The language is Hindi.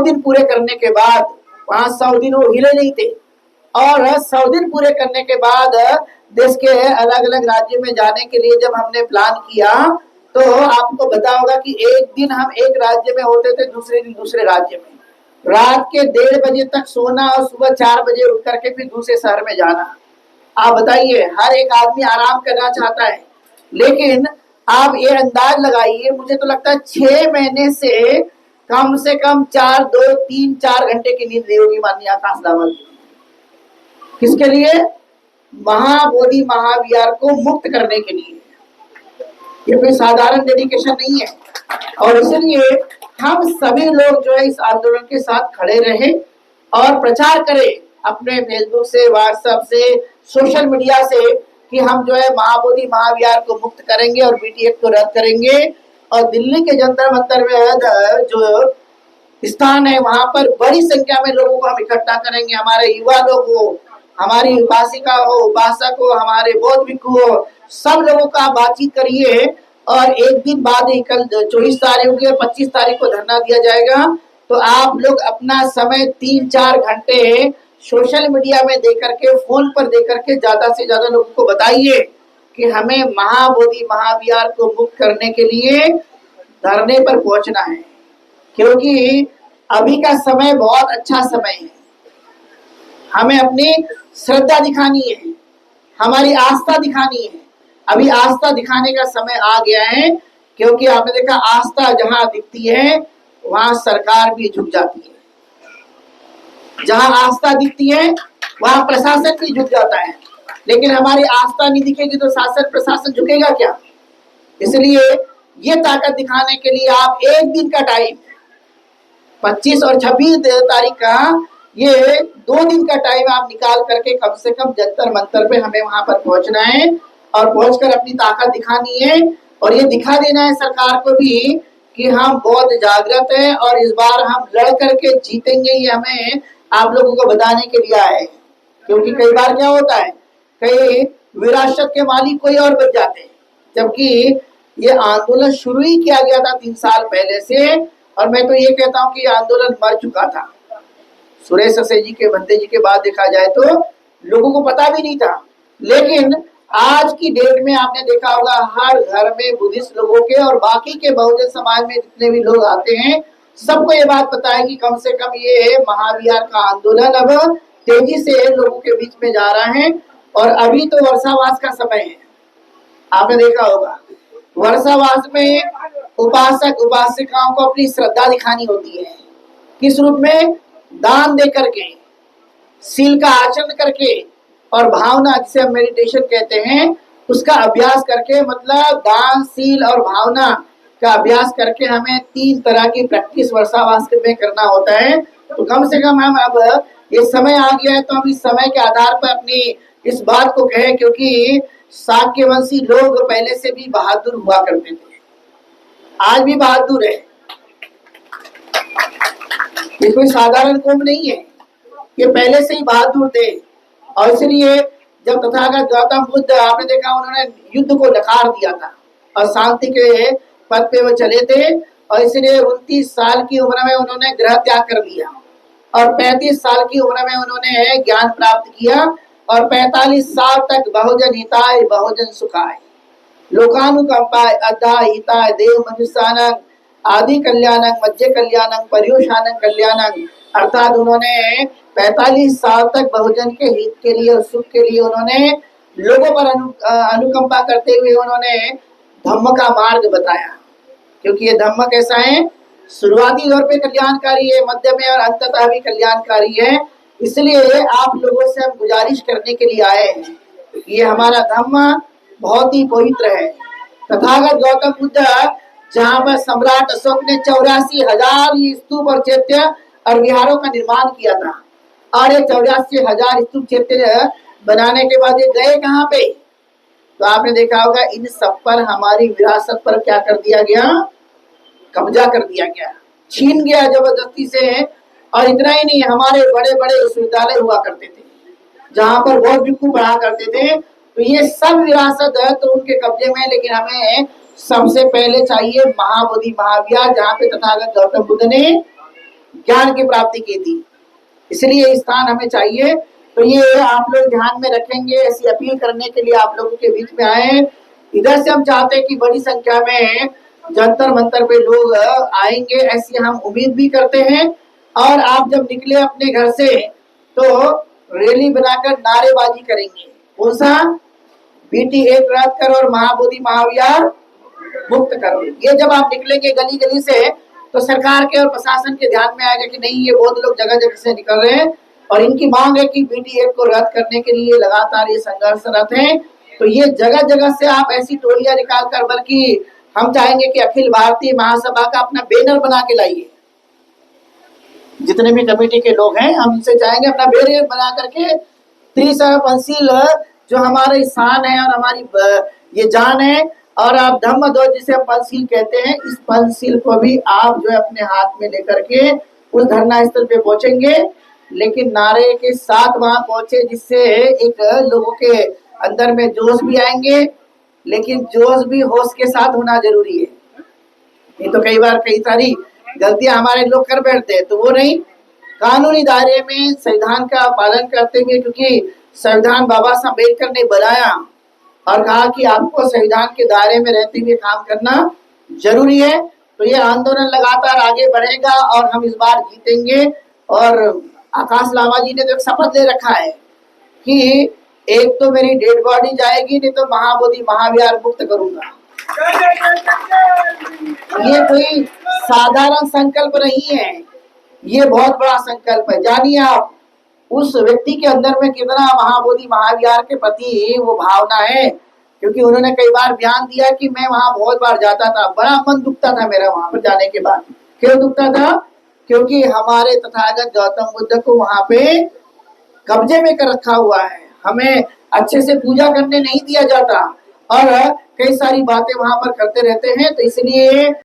दिन पूरे करने के बाद, वहां 100 दिन वो हिले नहीं थे, और 100 दिन पूरे करने के बाद देश के अलग अलग राज्य में जाने के लिए जब हमने प्लान किया, तो आपको पता होगा कि एक दिन हम एक राज्य में होते थे, दूसरे दिन दूसरे राज्य में, रात के 1:30 बजे तक सोना और सुबह 4 बजे उठ करके फिर दूसरे शहर में जाना। आप बताइए, हर एक आदमी आराम करना चाहता है, लेकिन आप ये अंदाज लगाइए, मुझे तो लगता है 6 महीने से कम 4, 2, 3, 4 घंटे की नींद नहीं होगी माननीय आकाश रावत। किसके लिए? महाबोधि महाविहार को मुक्त करने के लिए। ये कोई साधारण डेडिकेशन नहीं है, और इसलिए हम सभी लोग जो है इस आंदोलन के साथ खड़े रहे और प्रचार करें अपने फेसबुक से, व्हाट्सएप से, सोशल मीडिया से, कि हम जो है महाबोधि महाविहार को मुक्त करेंगे और बीटी एक्ट को रद्द करेंगे, और दिल्ली के जंतर मंतर में जो स्थान है वहां पर बड़ी संख्या में लोगों को हम इकट्ठा करेंगे, हमारे युवा लोग हो, हमारी उपासिका हो, उपासक हो, हमारे बौद्ध भिक्षु हो, सब लोगों का बातचीत करिए। और एक दिन बाद ही, कल 24 तारीख होगी और 25 तारीख को धरना दिया जाएगा, तो आप लोग अपना समय 3-4 घंटे सोशल मीडिया में देकर के, फोन पर देकर के ज्यादा से ज्यादा लोगों को बताइए कि हमें महाबोधि महाविहार को मुक्त करने के लिए धरने पर पहुंचना है, क्योंकि अभी का समय बहुत अच्छा समय है। हमें अपनी श्रद्धा दिखानी है, हमारी आस्था दिखानी है। अभी आस्था दिखाने का समय आ गया है, क्योंकि आपने देखा आस्था जहां दिखती है वहां सरकार भी झुक जाती है, जहां आस्था दिखती है वहां प्रशासन भी झुक जाता है, लेकिन हमारी आस्था नहीं दिखेगी तो शासन प्रशासन झुकेगा क्या? इसलिए ये ताकत दिखाने के लिए आप एक दिन का टाइम, 25 और 26 तारीख का, ये 2 दिन का टाइम आप निकाल करके कम से कम जंतर मंतर पे हमें वहां पर पहुंचना है, और पहुंचकर अपनी ताकत दिखानी है, और ये दिखा देना है सरकार को भी कि हम बहुत जागृत हैं और इस बार हम लड़ करके जीतेंगे। ये हमें आप लोगों को बताने के लिए आए हैं, क्योंकि कई बार क्या होता है, कई विरासत के मालिक कोई और बन जाते हैं, जबकि ये आंदोलन शुरू ही किया गया था 3 साल पहले से, और मैं तो ये कहता हूँ कि ये आंदोलन मर चुका था। सुरेश ससे जी के, बंदे जी के बाद देखा जाए तो लोगों को पता भी नहीं था, लेकिन आज की डेट में आपने देखा होगा हर घर में बुद्धिस्ट लोगों के और बाकी के बहुजन समाज में जितने भी लोग आते हैं, सबको ये बात पता है कि कम से कम ये महाविहार का आंदोलन अब तेजी से लोगों के बीच में जा रहा है। और अभी तो वर्षावास का समय है, आपने देखा होगा वर्षावास में उपासक उपासिकाओं को अपनी श्रद्धा दिखानी होती है, किस रूप में? दान दे करके, सील का आचरण करके, और भावना, जिसे हम मेडिटेशन कहते हैं, उसका अभ्यास करके, मतलब दान, सील और भावना का अभ्यास करके हमें 3 तरह की प्रैक्टिस वर्षावास में करना होता है। तो कम से कम हम, अब ये समय आ गया है तो हम इस समय के आधार पर अपनी इस बात को कहें, क्योंकि शाक्यवंशी लोग पहले से भी बहादुर हुआ करते थे, आज भी बहादुर है, ये कोई साधारण कौम नहीं है, ये पहले से ही बहादुर थे। और इसलिए जब तथागत गौतम बुद्ध, आपने देखा उन्होंने युद्ध को नकार दिया था और शांति के पद पे वो चले थे, और इसलिए 29 साल की उम्र में उन्होंने गृह त्याग कर दिया, और 35 साल की उम्र में उन्होंने ज्ञान प्राप्त किया, और 45 साल तक बहुजन हिताय बहुजन सुखाय लोकानुकंपाय अद्धा हिताय देव मनुष्यानंग आदि कल्याणं मध्य कल्याणं पर्युषानं कल्याणं, अर्थात उन्होंने 45 साल तक बहुजन के हित के लिए और सुख के लिए उन्होंने लोगों पर अनुकंपा करते हुए उन्होंने धम्म का मार्ग बताया। क्योंकि ये धम्म कैसा है? शुरुआती तौर पे कल्याणकारी है, मध्य में और अंततः भी कल्याणकारी है। इसलिए आप लोगों से हम गुजारिश करने के लिए आए हैं, ये हमारा धम्म बहुत ही पवित्र है। तथागत गौतम बुद्ध, जहाँ पर सम्राट अशोक ने 84,000 स्तूप और चैत्य और विहारों का निर्माण किया था, और ये 84,000 स्तूप चैत्य बनाने के बाद ये गए कहाँ पे? तो आपने देखा होगा इन सब पर, हमारी विरासत पर क्या कर दिया गया? कब्जा कर दिया गया, छीन गया जबरदस्ती से। और इतना ही नहीं, हमारे बड़े बड़े विश्वविद्यालय हुआ करते थे जहाँ पर बहुत भिक्षु पढ़ा करते थे, तो ये सब विरासत है तो उनके कब्जे में। लेकिन हमें सबसे पहले चाहिए महाबोधि महाविहार, जहाँ पे तथागत गौतम बुद्ध ने ज्ञान की प्राप्ति की थी। इसलिए ये स्थान हमें चाहिए। तो ये आप लोग ध्यान में रखेंगे, ऐसी अपील करने के लिए आप लोगों के बीच में आए। इधर से हम चाहते हैं कि बड़ी संख्या में जंतर मंतर पे लोग आएंगे, ऐसी हम उम्मीद भी करते हैं। और आप जब निकले अपने घर से तो रैली बनाकर नारेबाजी करेंगे। कौन सा? बेटी एक रद्द करो और महाबोधि महाविहार मुक्त करो। ये जब आप निकलेंगे गली गली से तो सरकार के और प्रशासन के ध्यान में आएगा कि नहीं, ये बहुत लोग जगह जगह से निकल रहे हैं और इनकी मांग है कि बेटी एक को रद्द करने के लिए लगातार ये संघर्षरत हैं। तो ये जगह जगह से आप ऐसी टोलियां निकाल कर, बल्कि हम चाहेंगे कि अखिल भारतीय महासभा का अपना बैनर बना के लाइए। जितने भी कमेटी के लोग हैं हम उनसे चाहेंगे अपना बैनर बना करके त्रिशंकु पंचशील जो हमारी शान है और हमारी ये जान है, और आप धम्म ध्वज जिसे हम पंचशील कहते हैं, इस पंचशील को भी आप जो है अपने हाथ में लेकर के उस धरना स्थल पे पहुंचेंगे। लेकिन नारे के साथ वहां पहुंचे, जिससे एक लोगों के अंदर में जोश भी आएंगे, लेकिन जोश भी होश के साथ होना जरूरी है। नहीं तो कई बार कई सारी गलतियां हमारे लोग कर बैठते हैं, तो वो नहीं। कानूनी दायरे में संविधान का पालन करते हुए, क्योंकि संविधान बाबा साहब अम्बेडकर ने बनाया और कहा कि आपको संविधान के दायरे में रहते हुए काम करना जरूरी है। तो ये आंदोलन लगातार आगे बढ़ेगा और हम इस बार जीतेंगे। और आकाश लामा जी ने तो एक शपथ ले रखा है कि एक तो मेरी डेड बॉडी जाएगी, नहीं तो महाबोधि महाविहार मुक्त करूंगा। ये कोई साधारण संकल्प नहीं है, ये बहुत बड़ा संकल्प है। जानिए आप उस व्यक्ति के अंदर में कितना महाबोधि महाविहार के प्रति वो भावना है, क्योंकि उन्होंने कई बार बयान दिया कि मैं वहां बहुत बार जाता था, बड़ा मन दुखता था मेरा वहां पर जाने के बाद। क्यों दुखता था? क्योंकि हमारे तथागत गौतम बुद्ध को वहां पे कब्जे में कर रखा हुआ है, हमें अच्छे से पूजा करने नहीं दिया जाता और कई सारी बातें वहां पर करते रहते हैं। तो इसलिए